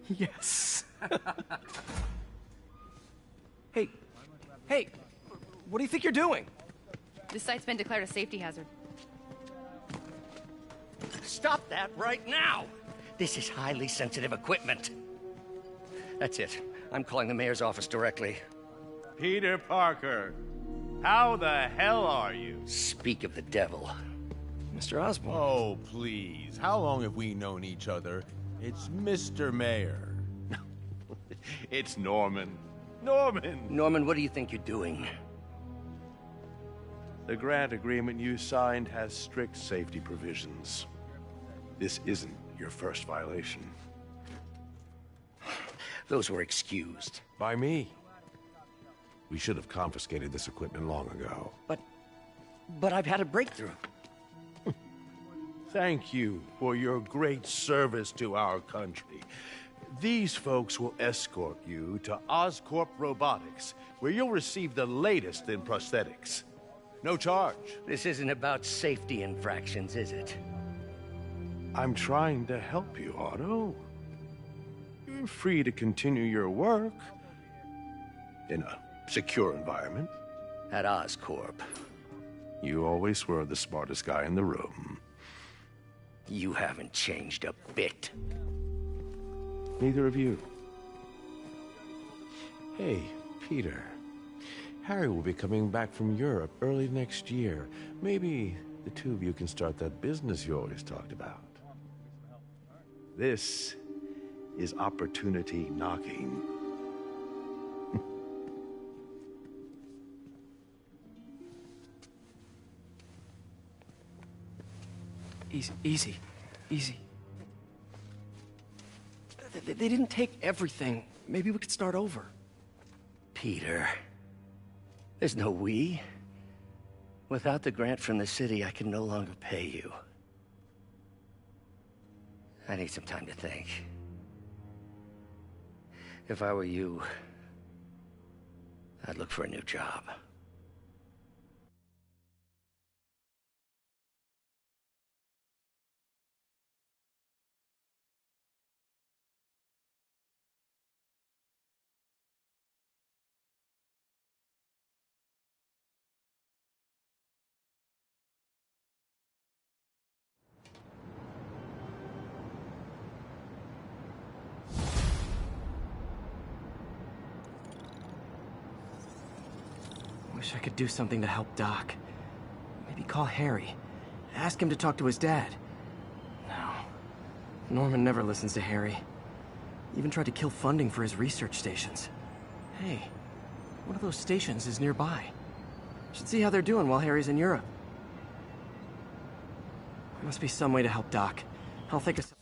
Yes. Hey, hey, what do you think you're doing? This site's been declared a safety hazard. Stop that right now! This is highly sensitive equipment. That's it. I'm calling the mayor's office directly. Peter Parker, how the hell are you? Speak of the devil. Mr. Osborn. Oh, please. How long have we known each other? It's Mr. Mayor. It's Norman. Norman! Norman, what do you think you're doing? The grant agreement you signed has strict safety provisions. This isn't your first violation. Those were excused. By me. We should have confiscated this equipment long ago. But I've had a breakthrough. Thank you for your great service to our country. These folks will escort you to Oscorp Robotics, where you'll receive the latest in prosthetics. No charge. This isn't about safety infractions, is it? I'm trying to help you, Otto. You're free to continue your work in a secure environment. At Oscorp. You always were the smartest guy in the room. You haven't changed a bit. Neither of you. Hey, Peter. Harry will be coming back from Europe early next year. Maybe the two of you can start that business you always talked about. This is opportunity knocking. Easy. They didn't take everything. Maybe we could start over. Peter. There's no we. Without the grant from the city, I can no longer pay you. I need some time to think. If I were you, I'd look for a new job. Wish I could do something to help Doc. Maybe call Harry. Ask him to talk to his dad. No. Norman never listens to Harry. Even tried to kill funding for his research stations. Hey, one of those stations is nearby. Should see how they're doing while Harry's in Europe. There must be some way to help Doc. I'll think of something.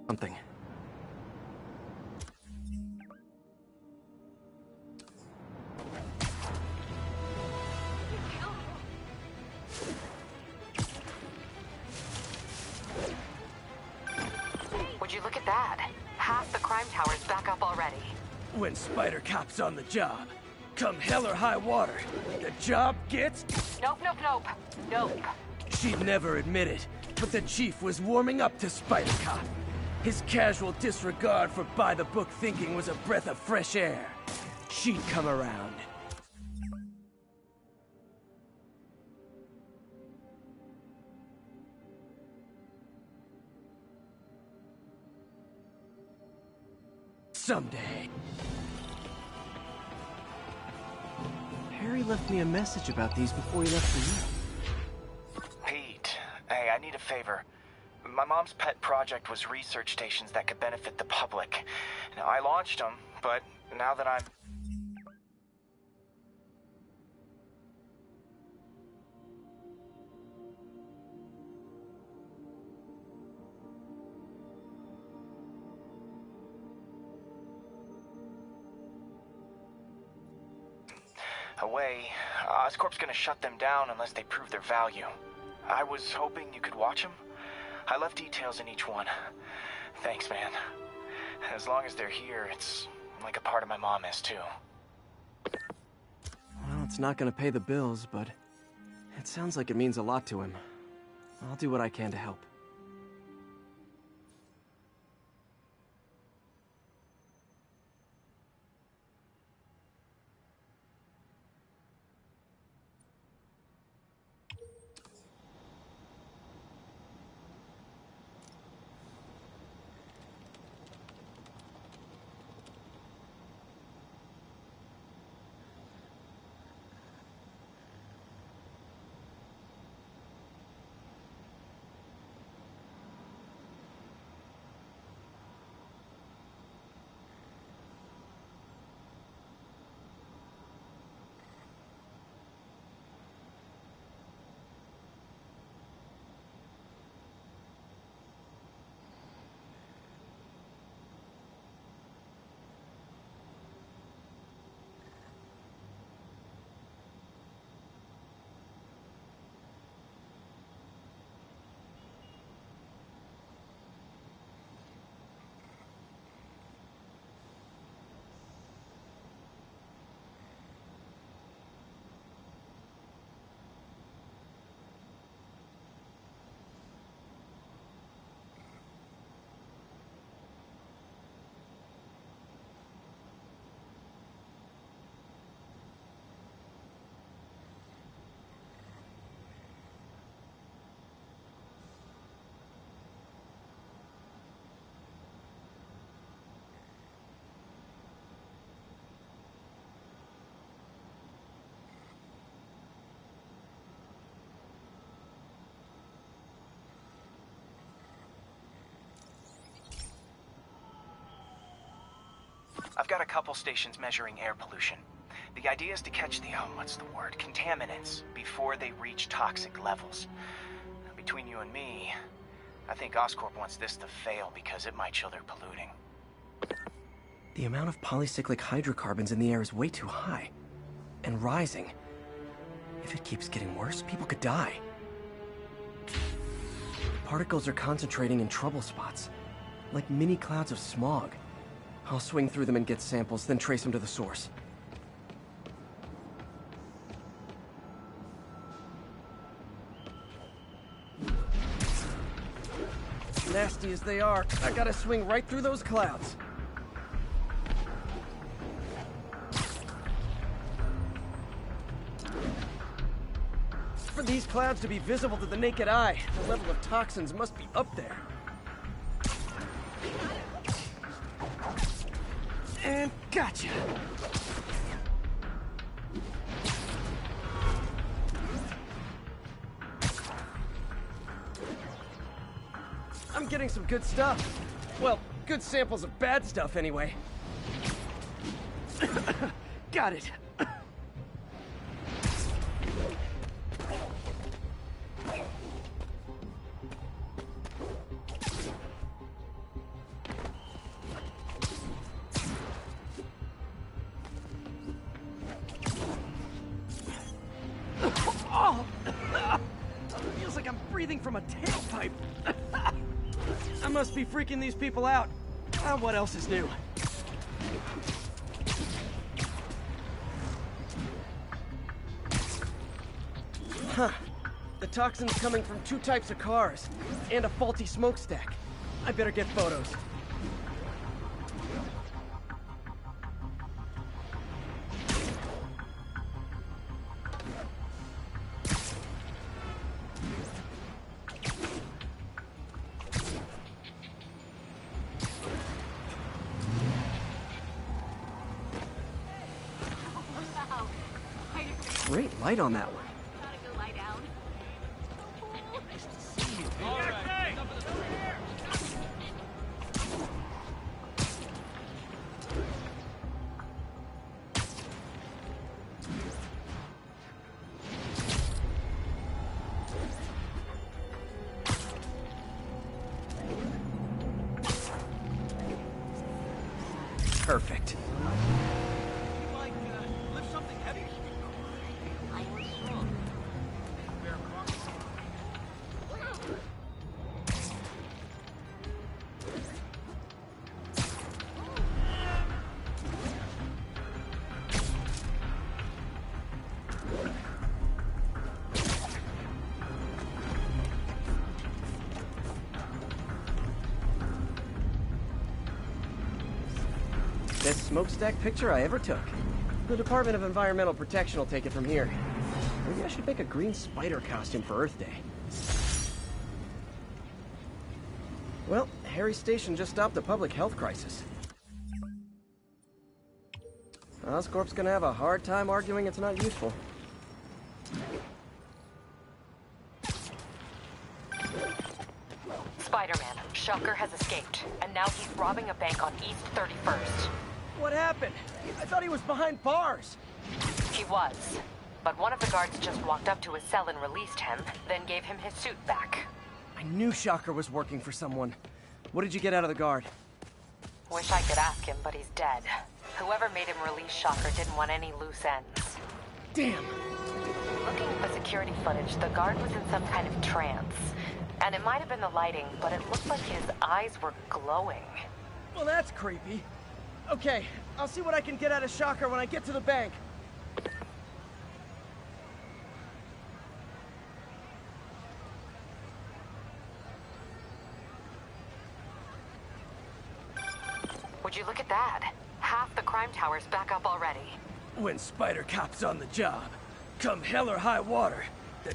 something. Would you look at that? Half the crime tower's back up already. When Spider Cop's on the job, come hell or high water, the job gets... Nope, nope, nope. Nope. She'd never admit it, but the Chief was warming up to Spider Cop. His casual disregard for by-the-book thinking was a breath of fresh air. She'd come around. Someday. Harry left me a message about these before he left for you. Pete, hey, I need a favor. My mom's pet project was research stations that could benefit the public. Now, I launched them, but now that I'm... away, Oscorp's gonna shut them down unless they prove their value. I was hoping you could watch them. I left details in each one. Thanks, man. As long as they're here, it's like a part of my mom is, too. Well, it's not gonna pay the bills, but it sounds like it means a lot to him. I'll do what I can to help. I've got a couple stations measuring air pollution. The idea is to catch the, contaminants before they reach toxic levels. Between you and me, I think Oscorp wants this to fail because it might show they're polluting. The amount of polycyclic hydrocarbons in the air is way too high. And rising. If it keeps getting worse, people could die. Particles are concentrating in trouble spots, like mini clouds of smog. I'll swing through them and get samples, then trace them to the source. Nasty as they are, I gotta swing right through those clouds. For these clouds to be visible to the naked eye, the level of toxins must be up there. And gotcha! I'm getting some good stuff. Well, good samples of bad stuff anyway. Got it. must be freaking these people out. What else is new? Huh. The toxin's coming from 2 types of cars, and a faulty smokestack. I better get photos. Great light on that one. Perfect. Best smokestack picture I ever took. The Department of Environmental Protection will take it from here. Maybe I should make a green spider costume for Earth Day. Well, Harry Station just stopped a public health crisis. Oscorp's gonna have a hard time arguing it's not useful. Spider-Man, Shocker has escaped, and now he's robbing a bank on East 31st. What happened? I thought he was behind bars. He was, but one of the guards just walked up to his cell and released him, then gave him his suit back. I knew Shocker was working for someone. What did you get out of the guard? Wish I could ask him, but he's dead. Whoever made him release Shocker didn't want any loose ends. Damn! Looking at the security footage, the guard was in some kind of trance. And it might have been the lighting, but it looked like his eyes were glowing. Well, that's creepy. Okay, I'll see what I can get out of Shocker when I get to the bank. Would you look at that? Half the crime tower's back up already. When Spider Cop's on the job, come hell or high water, the...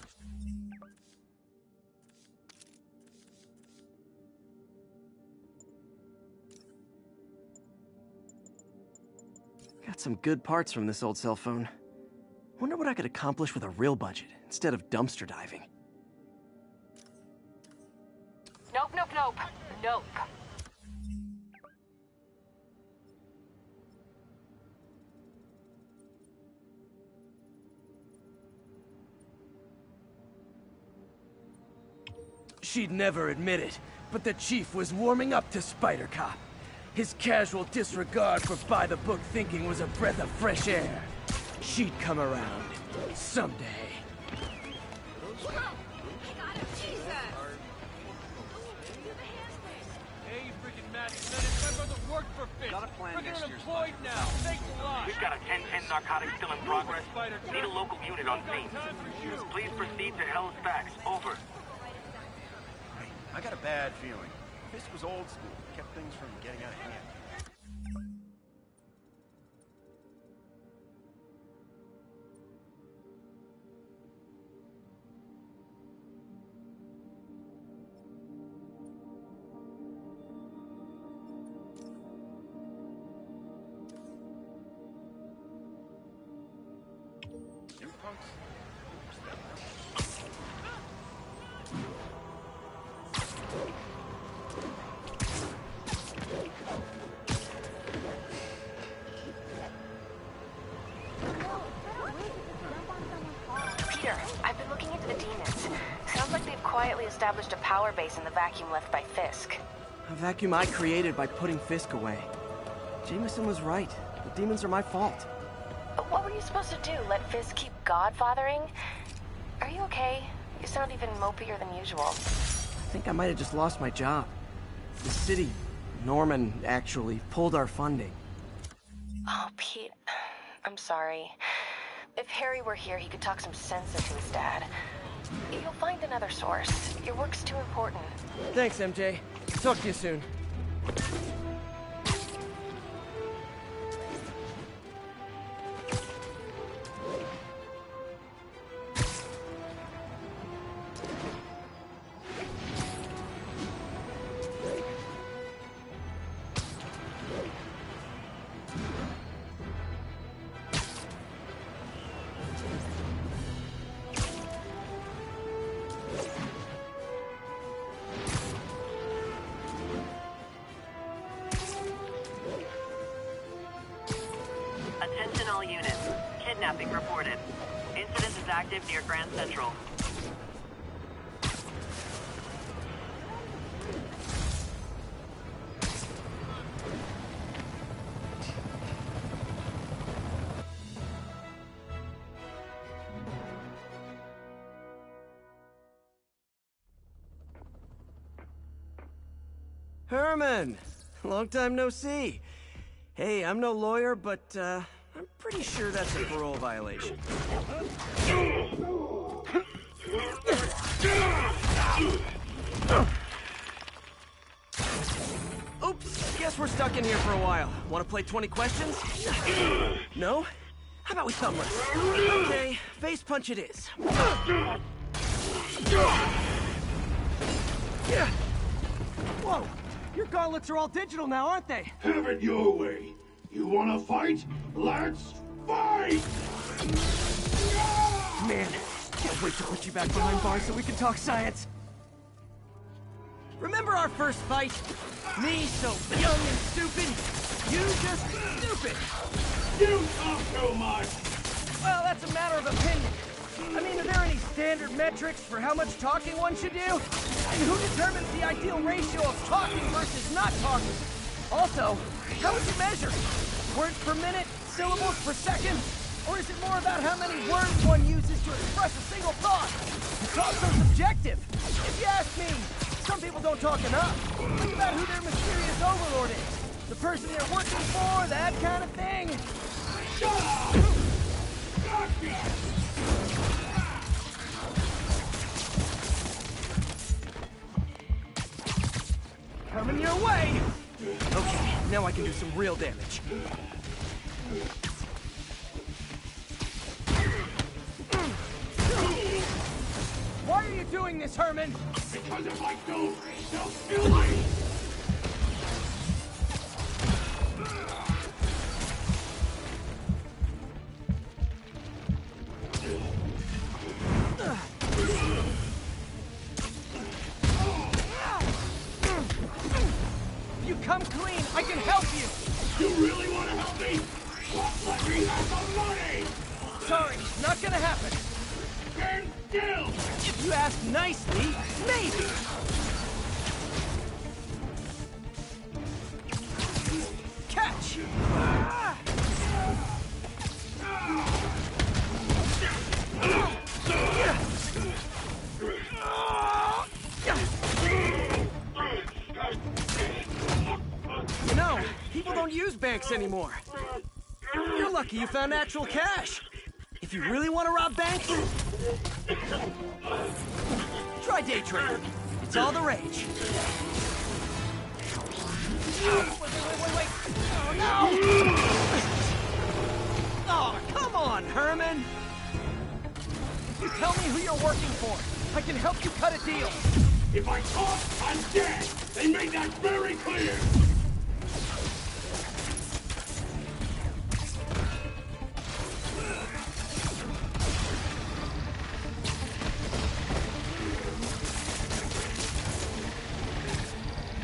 Got some good parts from this old cell phone. Wonder what I could accomplish with a real budget, instead of dumpster diving. Nope, nope, nope. Nope. She'd never admit it, but the Chief was warming up to Spider Cop. His casual disregard for by-the-book thinking was a breath of fresh air. She'd come around. Someday. Hey, you freaking mad menace. My brother worked for Fitz. Got a plan Freaking next year's unemployed now. Thanks a lot. We've got a 10-10 narcotic still in progress. Need a local unit on scene. Time for you. Please proceed to Hell's Facts. Over. I got a bad feeling. Fisk was old school. Kept things from getting out of hand. You punks. Peter, I've been looking into the demons. Sounds like they've quietly established a power base in the vacuum left by Fisk. A vacuum I created by putting Fisk away. Jameson was right. The demons are my fault. But what were you supposed to do? Let Fisk keep godfathering? Are you okay? You sound even mopier than usual. I think I might have just lost my job. The city, Norman, actually pulled our funding. Oh, Pete, I'm sorry. If Harry were here, he could talk some sense into his dad. You'll find another source. Your work's too important. Thanks, MJ. Talk to you soon. Attention all units. Kidnapping reported. Incident is active near Grand Central. Herman! Long time no see. Hey, I'm no lawyer, but, I'm pretty sure that's a parole violation. Oops, guess we're stuck in here for a while. Want to play 20 questions? No? How about we thumb wrestle? Okay, face punch it is. Whoa! Your gauntlets are all digital now, aren't they? Have it your way. You wanna fight? Let's fight! Man, can't wait to put you back behind bars so we can talk science. Remember our first fight? Me so young and stupid, you just stupid. You talk too much! Well, that's a matter of opinion. I mean, are there any standard metrics for how much talking one should do? And who determines the ideal ratio of talking versus not talking? Also, how would you measure? Words per minute? Syllables per second? Or is it more about how many words one uses to express a single thought? It's also subjective. If you ask me, some people don't talk enough. Think about who their mysterious overlord is. The person they're working for, that kind of thing. Shut up! Gotcha! Coming your way! Okay, now I can do some real damage. Why are you doing this, Herman? Because if I don't, they'll kill me! You come clean, I can help you! You really want to help me? Well, let me have the money! Sorry, not gonna happen. Stand still! If you ask nicely, maybe! Catch! You know, people don't use banks anymore. You're lucky you found actual cash. If you really want to rob banks, try day trading. It's all the rage. Wait. Oh, no! Oh, come on, Herman! You tell me who you're working for. I can help you cut a deal. If I talk, I'm dead! They made that very clear!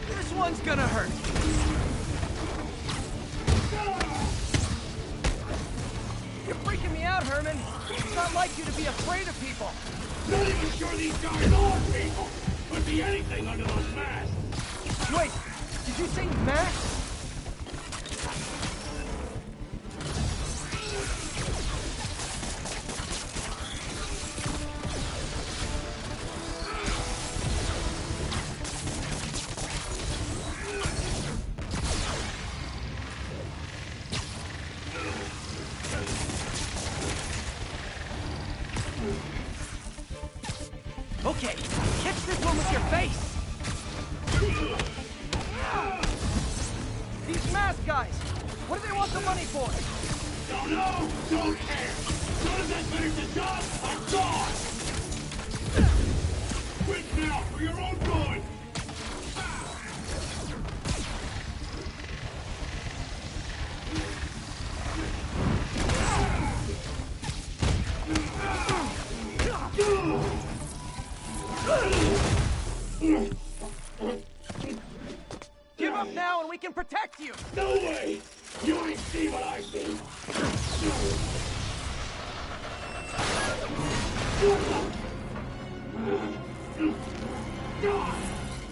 This one's gonna hurt. You're freaking me out, Herman. It's not like you to be afraid of people. Not even sure these guys are people! Could be anything under those masks! Wait, did you say masks? guys? What do they want the money for? Don't know! Don't care! As soon as I finish the job, I'm gone! Quit now, for your own good! Give up now and we can protect you! No way! You ain't see what I see!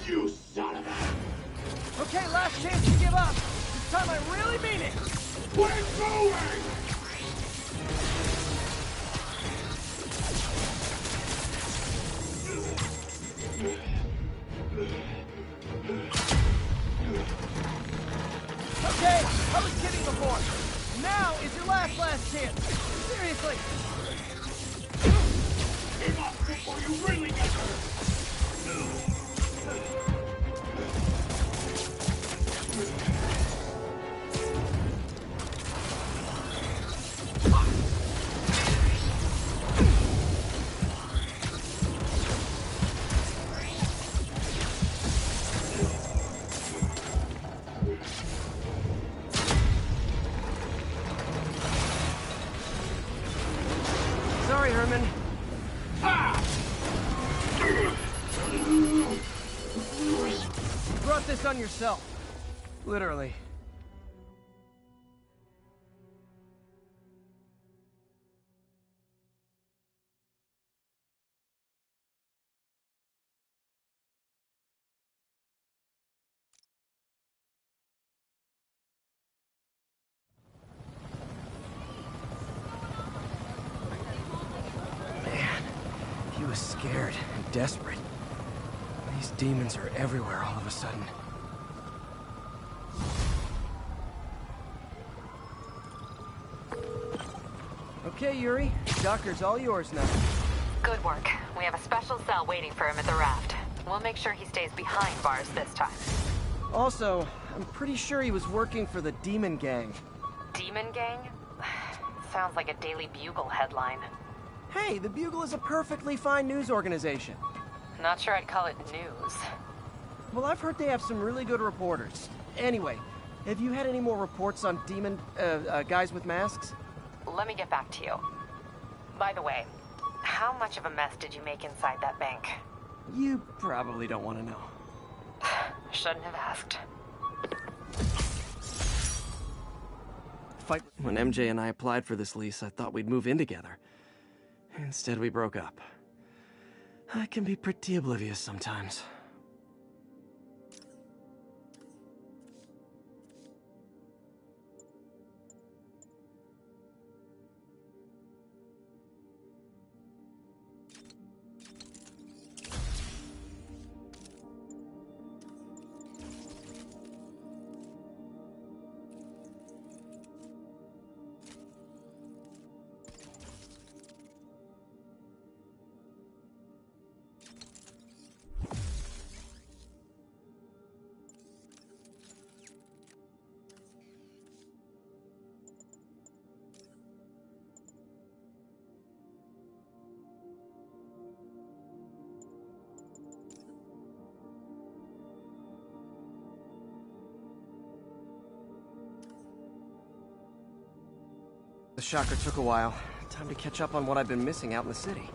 You son of a... Okay, last chance to give up. This time I really mean it. We're going! Okay, I was kidding before. Now is your last chance. Seriously. Give up before you really get hurt! Sorry, Herman. You brought this on yourself. Literally. Man, he was scared and desperate. These demons are everywhere all of a sudden. Okay, Yuri. Doctor's all yours now. Good work. We have a special cell waiting for him at the raft. We'll make sure he stays behind bars this time. Also, I'm pretty sure he was working for the Demon Gang. Demon Gang? Sounds like a Daily Bugle headline. Hey, the Bugle is a perfectly fine news organization. Not sure I'd call it news. Well, I've heard they have some really good reporters. Anyway, have you had any more reports on demon, guys with masks? Let me get back to you. By the way, how much of a mess did you make inside that bank? You probably don't want to know. Shouldn't have asked. When MJ and I applied for this lease, I thought we'd move in together. Instead, we broke up. I can be pretty oblivious sometimes. The shocker took a while. Time to catch up on what I've been missing out in the city.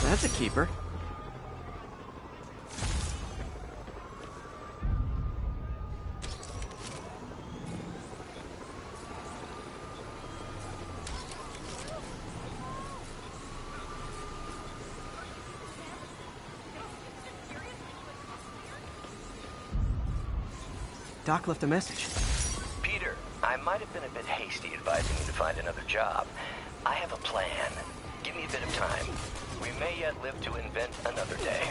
That's a keeper. Doc left a message. Peter, I might have been a bit hasty advising you to find another job. I have a plan. Give me a bit of time. We may yet live to invent another day.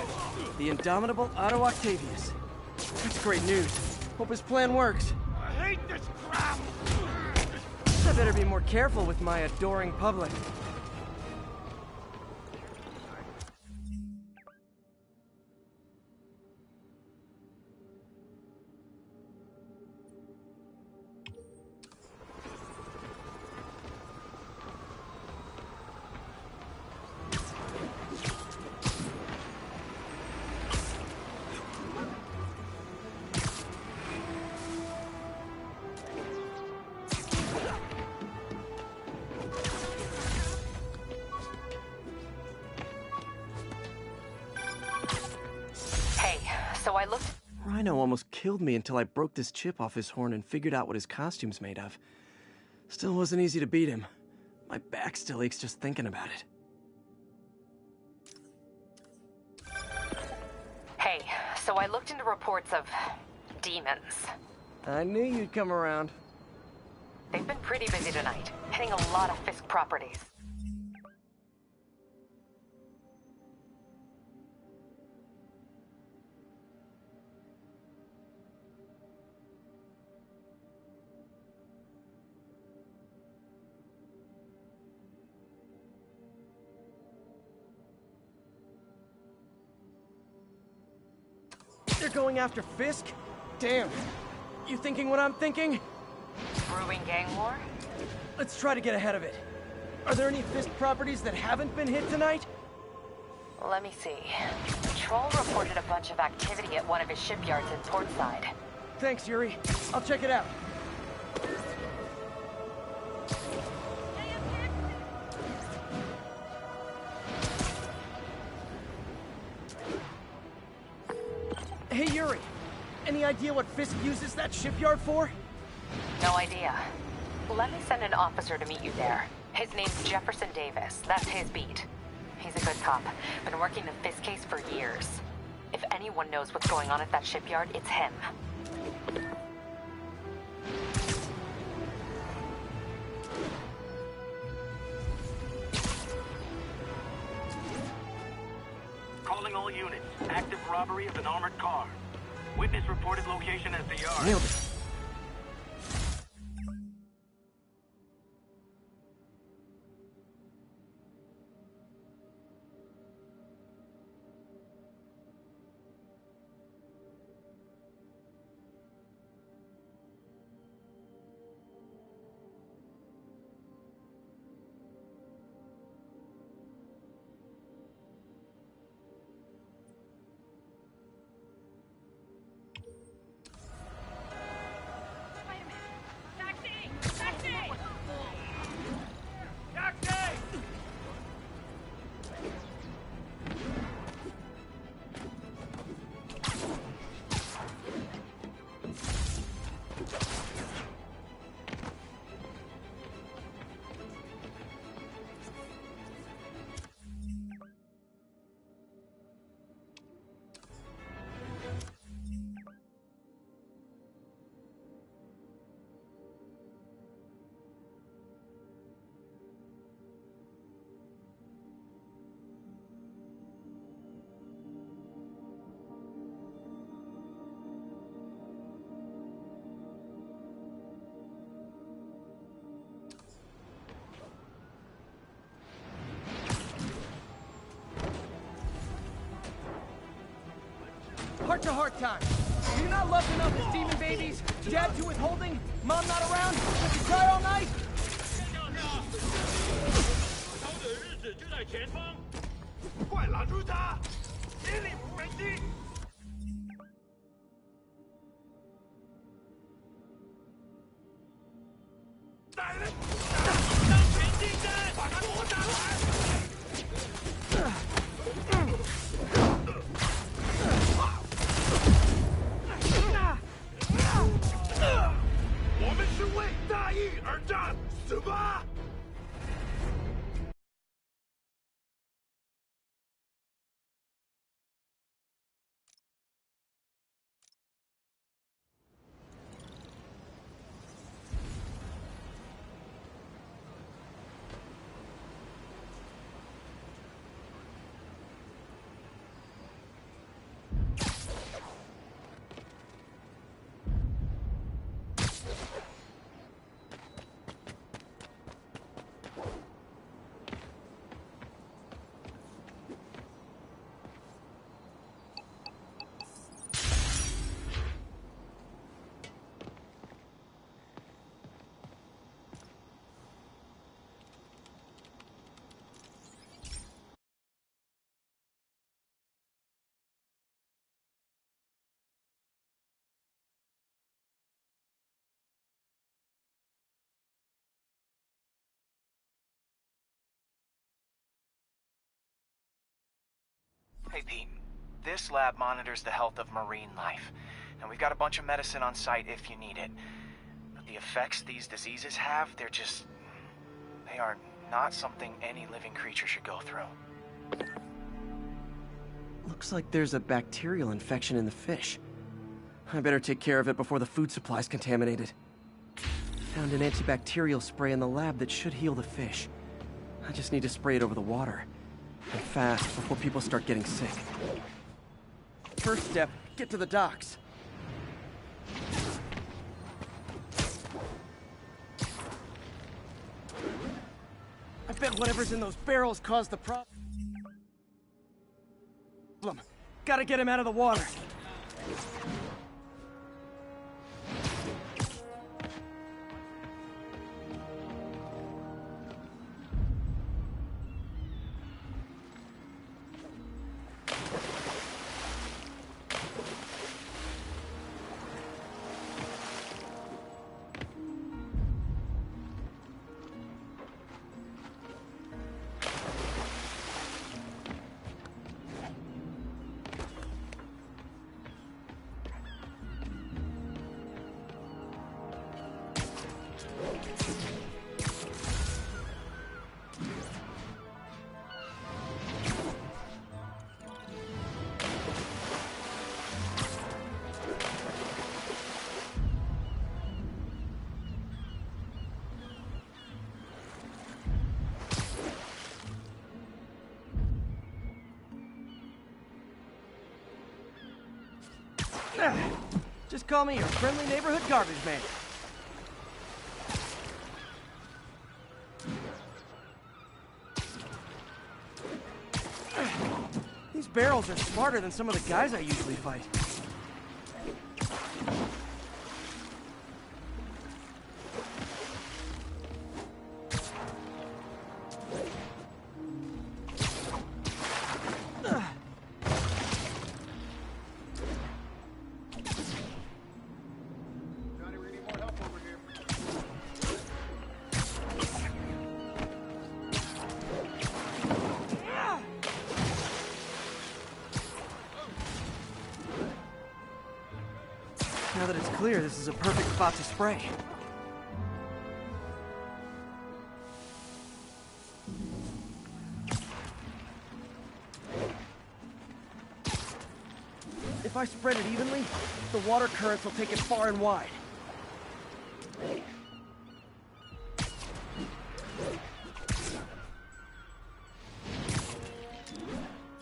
The indomitable Otto Octavius. That's great news. Hope his plan works. I hate this crap! I better be more careful with my adoring public. So I looked... Rhino almost killed me until I broke this chip off his horn and figured out what his costume's made of. Still wasn't easy to beat him. My back still aches just thinking about it. Hey, so I looked into reports of... demons. I knew you'd come around. They've been pretty busy tonight, hitting a lot of Fisk properties. They're going after Fisk? Damn. You thinking what I'm thinking? Brewing gang war? Let's try to get ahead of it. Are there any Fisk properties that haven't been hit tonight? Let me see. Patrol reported a bunch of activity at one of his shipyards in Portside. Thanks, Yuri. I'll check it out. Hey, Yuri. Any idea what Fisk uses that shipyard for? No idea. Let me send an officer to meet you there. His name's Jefferson Davis. That's his beat. He's a good cop. Been working the Fisk case for years. If anyone knows what's going on at that shipyard, it's him. Calling all units. Active robbery of an armored car. Witness reported location as the yard. Nailed it. Heart-to-heart time. Do you not love enough as demon babies? Dad too withholding? Mom not around? Let you cry all night? 逃的日子就在前方，快拦住他！千里无人机。带人，当前进阵，把他拖下来！ 我们是为大义而战。Hey, Pete. This lab monitors the health of marine life. And we've got a bunch of medicine on site if you need it. But the effects these diseases have, they are not something any living creature should go through. Looks like there's a bacterial infection in the fish. I better take care of it before the food supply's contaminated. Found an antibacterial spray in the lab that should heal the fish. I just need to spray it over the water. And fast, before people start getting sick. First step, get to the docks. I bet whatever's in those barrels caused the problem. Gotta get him out of the water. Just call me your friendly neighborhood garbage man. These barrels are smarter than some of the guys I usually fight. Now that it's clear, this is a perfect spot to spray. If I spread it evenly, the water currents will take it far and wide.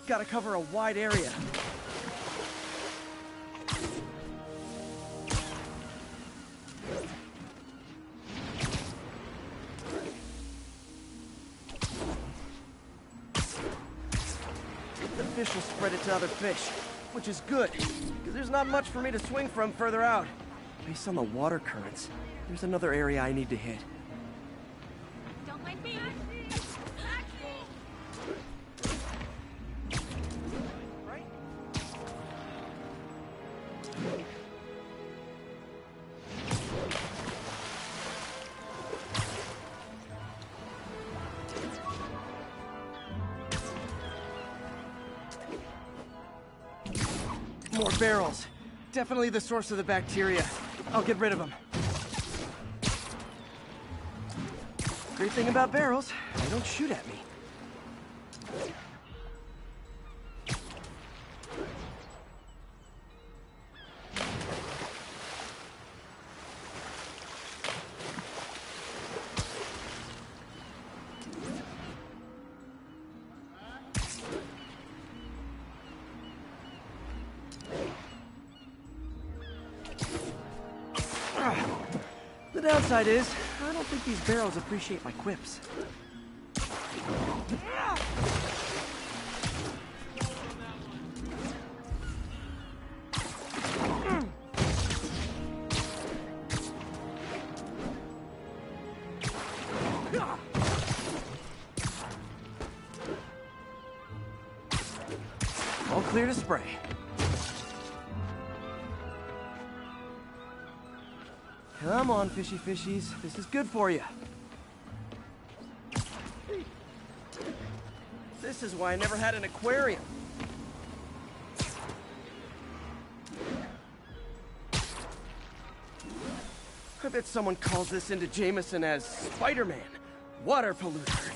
Gotta cover a wide area. Fish will spread it to other fish, which is good, because there's not much for me to swing from further out. Based on the water currents, there's another area I need to hit. Don't mind me. More barrels. Definitely the source of the bacteria. I'll get rid of them. Great thing about barrels, they don't shoot at me. The downside is, I don't think these barrels appreciate my quips. All clear to spray. Come on, fishy fishies. This is good for you. This is why I never had an aquarium. that someone calls this into Jameson as Spider-Man, water polluter.